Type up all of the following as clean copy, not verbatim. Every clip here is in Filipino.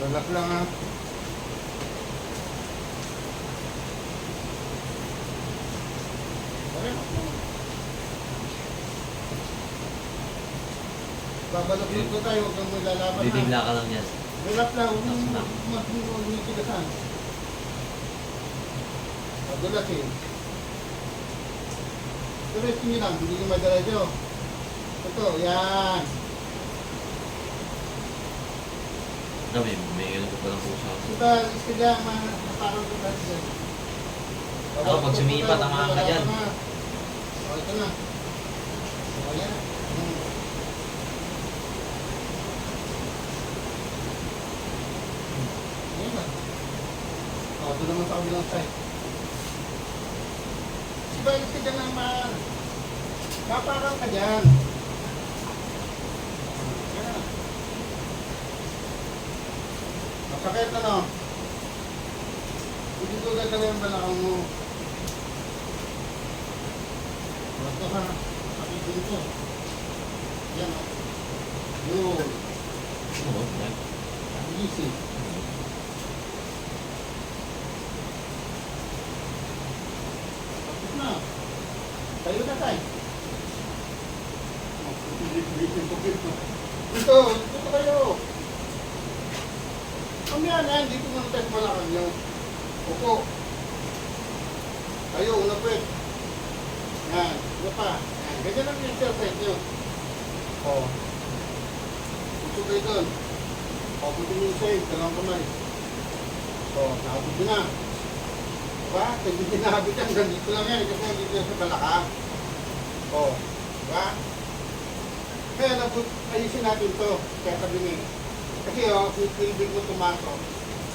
relax lang ha. Relax lang. Babalot ko tayo, huwag kang maglalaban ha. Bibigla ka lang yan. Relax lang, huwag mong tigasan. Madulas eh. Tuloy nyo lang, hindi nyo madaladyo. Ito, yan. No, may ganun ko palang pusa. Ito, istilya, parang ito tayo dyan. Ako, pag sumipa, tamaan ka dyan. O, ito na. O, yan. Yan na. O, ito naman sa kabilang side. Ibalik ka dyan naman. Paparang ka dyan. Yan. Masakit na no? Hindi ko gagawin ang balakang mo. Ito ha. Sakit dito. Yan o. Yun. Oo, yan. Easy. Tapos na. Tayo na tayo. Ito kayo. Mamaya na, hindi ko muna tayo malakad nyo. Upo. Tayo, una pwet. Yan, ano pa. Yan, ganyan lang yung exercise nyo. O. Puso kayo doon. O, puso nyo yung save, dalawang kamay. O, nakabot nyo na. Diba? Hindi kinakabot yan, ganito lang yan. Kasi dito yan sa balakang. O, diba? Kaya ayusin natin to. Kaya sabi niya. Kasi kung pilbig mo tumaso.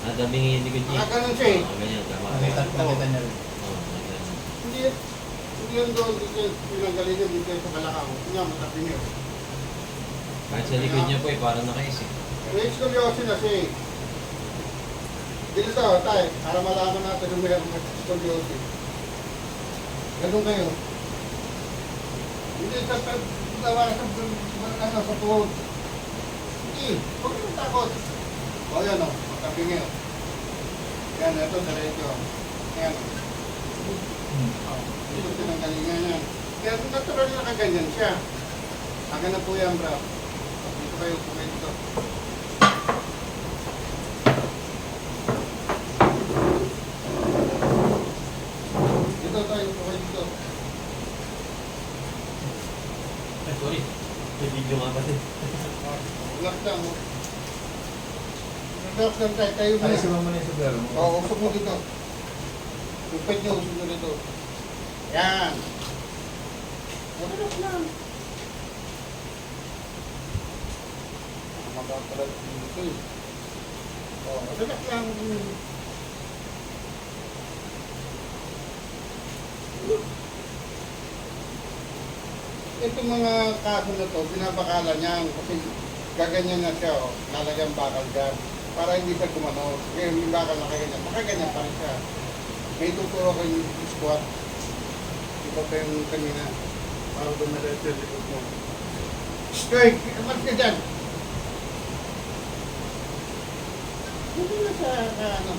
Dabingin yung likod niya. Ganun siya eh. Ganyan, tama. Nakita niya rin. Oo, ganyan. Hindi yan doon, dito yan, pinanggalin niya dito yan sa balakang. Hindi niya, matabi niya. Kahit sa likod niya po eh, parang nakaisip. May scoliosis na siya eh. Dito tayo, tayo, para malaman natin kung mayroong scoliosis. Ganun kayo. Hindi sa tawa sa tuhod. Hindi, huwag kang takot. O yan o, matabi niya. Yan, ito, diretso. Yan. Ito tinanggalingan yan. Kaya kung natural na kaganyan siya. Akin na po yan, bro. Dito kayo, kumay dito. Dito tayo, kumay dito. Ay, sorry. May video nga pati. Relax lang. Relax lang tayo, tayo Ay, muna. sumo mo na yung sombrero mo. Oo, usok mo dito. Upit niyo, usok mo dito. Yan. Relax lang. Magkakalat dito eh. Oo, relax lang. Itong mga kaso na to, binabakalan niyan kasi gaganyan na siya, oh. Lalagyan bakal dyan para hindi siya gumano. Ngayon yung bakal na kaganyan, makaganyan pa rin siya. May tuturo ko yung squat. Iba pa yung kanina. Para dumiretso yung likod mo. Straight! Amat ka dyan! Hindi na sa ano.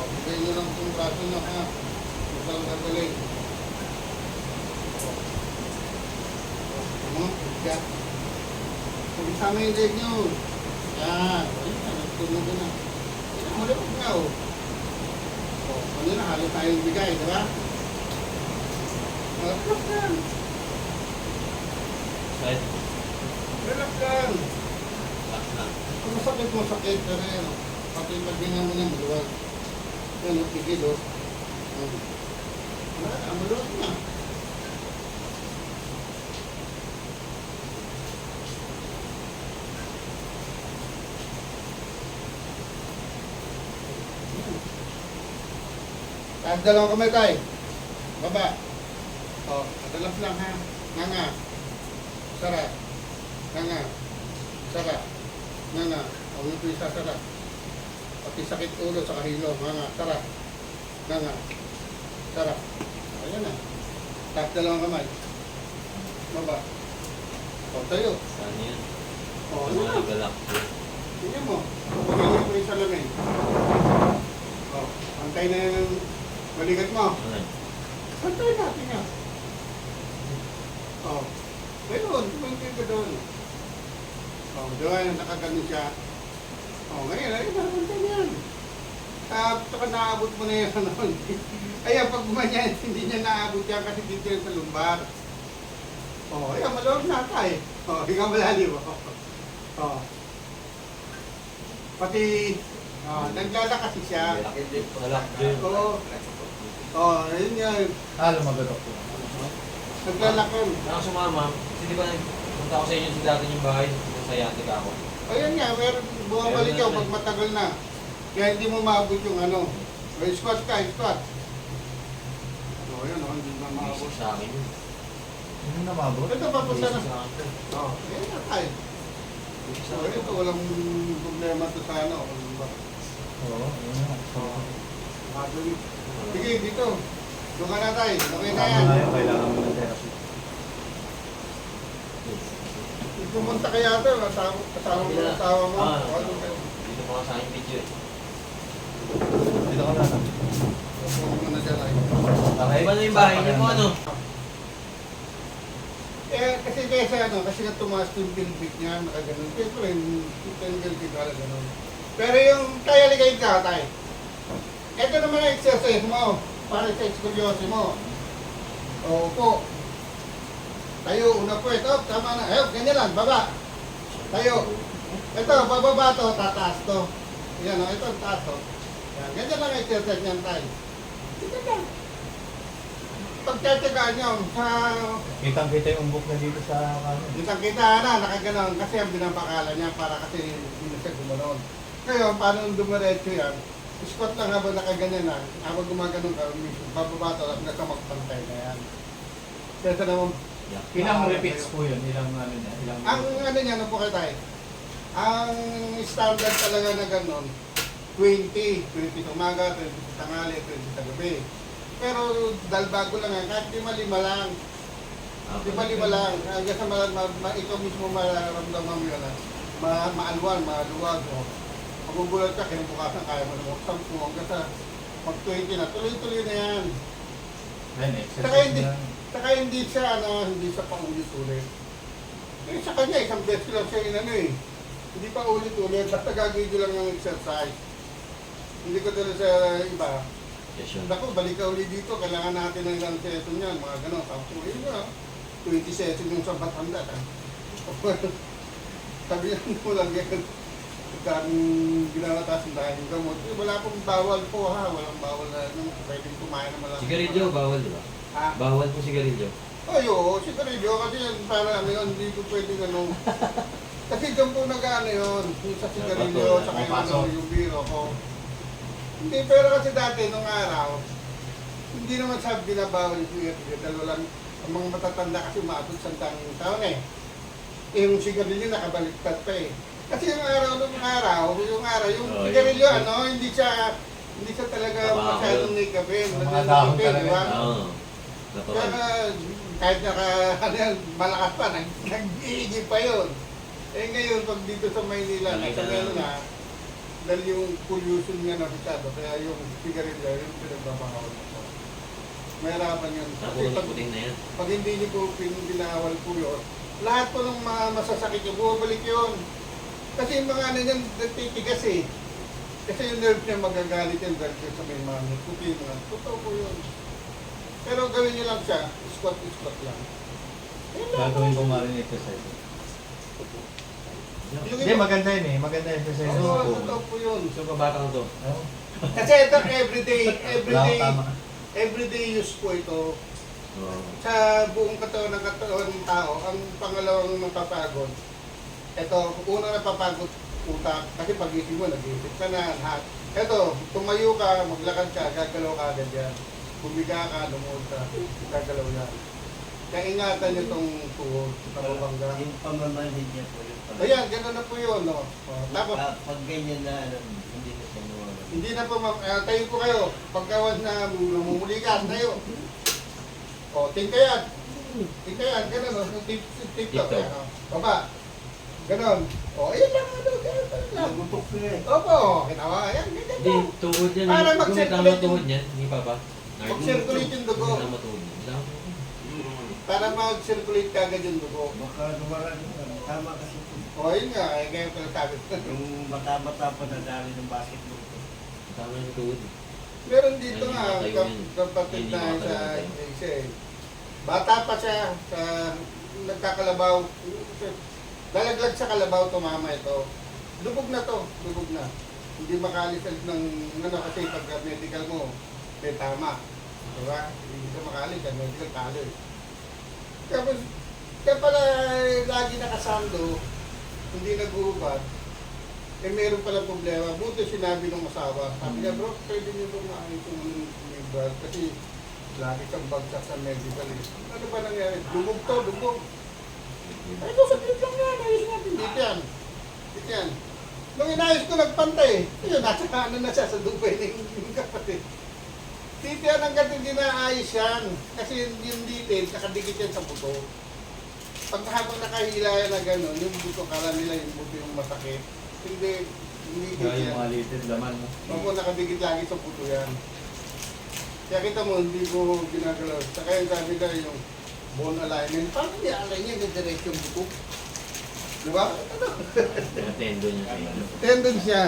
Bigay nyo lang itong braso nyo ha. Huwag lang gagaling. Ano? Ika. Kung isama yung leg nyo. Yan. Ayun na. Nagtunog na. Yan. Malapag nga o. Ano na? Halos tayong bigay. Diba? Relax lang. Side. Relax lang. Relax lang. Kung masakit mo, sakit. Pero yan o. Pati yung paghinga mo niya, maluwag. Yan o, tigil o. Wala, maluwag na. Kahit dalawang kamay tayo. Baba. O, madalas lang ha. Nga. Sara. Nga. Sara. Nga. O, yung isa sara. Pati sakit ulo sa kahilo. Nga. Sara. Nga. Sarap. Ayan na. Tap dalawang kamay. Baba. O, tayo. Saan yan? O, Sa ano mga na? galak. Tingnan mo. Pagkakit mo yung salamin. O, antay na yung balikat mo. Ano? Antay natin nga. O, ganoon. Tumangkin ka doon. O, doon. Nakaganon siya. O, ngayon. Ay, nakantay na yan. Saka naabot mo na yan. Ayan, pag gumanyan, hindi niya naabot yan kasi dito yan sa lumbar. O, ayan, maluwag na tayo. O, hinga malalim. O. Pati, naglala kasi siya. Galak din. Oo. O, ayun yan. Lumagadok po. Naglalakon. Ako sumama, kasi di ba punta ako sa inyo sa dati yung bahay, sa yatik ako. Ayan nga, meron bumabalik Meron ka na pag matagal na. Kaya hindi mo maabot yung ano. O, squat ka, squat. O, ayun, hindi na maabot. Isip sa akin yun. Hindi na mabot. Ito, papunta na. Isip sa akin. O, ayun na tayo. Isip sa So, akin. ito, walang problema to sa ano. Oo, yun na. Madali. Sige, dito. Doon ka na tayo. Okay na Tama yan. na yun, kailangan mo ng therapy. Pumunta kaya ito, kasama mo yung asawa mo. Ah, O, ano kayo? dito pa sa aking video eh. Dito ka na. Huwag mo na dyan ay. Ay, iba na yung bahay niyo po ano? Eh, kasi kesa ano, kasi nga tumaas yung pilbik niya, nakaganon. Siyempre, yung pilbik ka ganon. Pero yung tayo ligay ka, tayo. Ito naman ang exercise mo, para sa scoliosis mo. O, upo. Tayo, una po ito, tama na. Ayun, ganyan lang, baba. Tayo. Ito, bababa to, tataas to. Yan, ito, taas to. Yan, ganyan lang ang exercise niyan tayo. Sige lang. Pagtatagaan niyo, sa Kitang-kita yung umbok na dito sa kanan. kitang-kita na, nakaganon. Kasi ang binabakala niya para kasi hindi na siya gumanon. Ngayon, paano dumiretso yan? Squat lang habang nakaganyan na. Habang gumaganon ka, bababa to, at nasa magpantay na yan. Kaya naman, Ilang repeats po yun? Ilang ano niya? Ilang ang ano niya, ano po kayo tayo? Ang standard talaga na ganon, 20 sa umaga, 20 sa tanghali, 20 sa gabi. Pero dahil bago lang yan, kahit lima-lima lang. Lima-lima lang. Hanggang sa ikaw mismo mararamdaman mo yun. Maalwan, maluwag. Magugulat ka, kinabukasan kaya mo na mag-10 hanggang sa mag-20 na. Tuloy-tuloy na yan. Then, Saka hindi, exercise lang. saka hindi siya, hindi siya paulit-ulit. Eh, sa kanya, isang beses lang siya inano eh. Hindi pa ulit-ulit, basta gagawin ko lang yung exercise. Hindi ko talaga sa iba. Yes, yun. Naku, balik ka ulit dito, kailangan natin ng ilang session yan, mga gano'n. Tapos yun nga, 20 session yung sa Batangas. Sabi yan mo lang yan. Daming ginagatas ng dahil yung gamot. Eh, wala pong bawal po ha, walang bawal na ano, pwedeng kumain na malaki. Sigarilyo, bawal di ba? Ha? Bawal po sigarilyo. Ay, oo, sigarilyo kasi yan para ano yun, hindi ko pwedeng ano. Kasi dyan po nag-ano yun, yung sa sigarilyo, saka yung ano, yung biro ko. Hindi, pero kasi dati nung araw, hindi naman sabi binabawal yung sigarilyo, dahil walang, ang mga matatanda kasi umaabot sa taon eh. Eh, yung sigarilyo nakabaliktad pa eh. Kasi yung araw, yung Oh, sigarilyo, yun. ano, hindi siya talaga Tama, masyadong nikapin. Yung mga dahon Di talaga. ba? Oo. Natural. Kaya kahit ano yan, malakas pa, nag-iigi pa yun. Eh ngayon, pag dito sa Maynila, Nakita nasa meron na, dahil yung pollution nga nasasado, kaya yung sigarilyo, yung pinagbabawal na po. Mahirapan yun. Kasi pag, Naputing na yan. pag hindi niyo po binawal po yun, lahat po ng mga masasakit niyo, bumabalik yun. Kasi yung mga ano yan, nagtitigas eh. Kasi yung nerve niya magagalit yan dahil sa may mga nikutin nga. Totoo po yun. Pero gawin niyo lang siya, squat lang. Gagawin ko nga rin exercise. Hindi, maganda yun eh. Maganda yung exercise. Oo, totoo po yun. So, pabatang to. Oo. Kasi ito Wala tama. everyday use po ito. Oo. Sa buong katawan ng tao, ang pangalawang napapagod, ito, unang napapagod utak, kasi pag-isip mo, nag-iisip ka na, lahat. Ito, tumayo ka, maglakad ka, gagalaw ka agad yan. Bumiga ka, lumuhod ka, gagalaw yan. Kaya ingatan nyo itong tuhod, tababangga. Yung pamamanhid niya po yun. Ayan, gano'n na po yun, no? Tapos, Pag ganyan na, hindi na siya mawala. Hindi na po, tayo po kayo. Pagkawan na mamumuli ka, tayo. O, tingkayan. Tingkayan, ganun o. Tip to. Tip-top. Baba. Ganun. O, ayun lang. Ganun lang. Nagutok na eh. Opo, kinawa. Ayan, ganyan Hindi, po. tuhod yan. Para Kung may mag-circulate tama yung- tuhod niyan, hindi pa ba? Mag-circulate yung dugo. Hindi tama tuhod niyan. Wala akong- Para mag-circulate kagad yung dugo. Baka dumarang tama kasi po. O, ayun nga. Ay, ngayon pala sabi ko. Yung bata-bata pa nadali ng basketball ko. Tama yung tuhod. Meron dito Ay, nga, hindi makatayo yan. kapatid Hindi na sa makatayo. isa eh. Bata pa siya, sa nagkakalabaw. Lalaglag sa kalabaw, tumama ito. Lubog na to, lubog na. Hindi makalisag ng ano kasi pagka medical mo, may tama. Diba? Hindi ka makalis, ang medical talo eh. Tapos, kaya pala lagi nakasando, hindi nag-uubad, eh meron pala problema. Buti sinabi ng asawa. Sabi niya, bro, pwede niyo ba maayos yung medical? Kasi lagi kang bagsak sa medical. Eh. Ano ba nangyari? Lubog to, lubog. Ay, ito, saglit lang yan. Ayos natin. Dito yan. Dito yan. Nung inayos ko, nagpantay. Ayun, nasa kanan na siya sa Dubai na yung kapatid. Dito yan hanggang hindi naayos yan. Kasi yung detail, nakadikit yan sa buto. Pag habang nakahila yan na gano'n, yung buto, kala nila yung buto yung masakit. Hindi Kaya dito yung yan. mga litid laman. No? Ako nakadikit lagi sa puto yan. Kaya kita mo, hindi ko ginagalaw. Saka yung sabi ka yung bone alignment, paano hindi align niya yung diretso yung buto? Diba? Ano? Kaya tendon niya sa inyo. Tendon siya.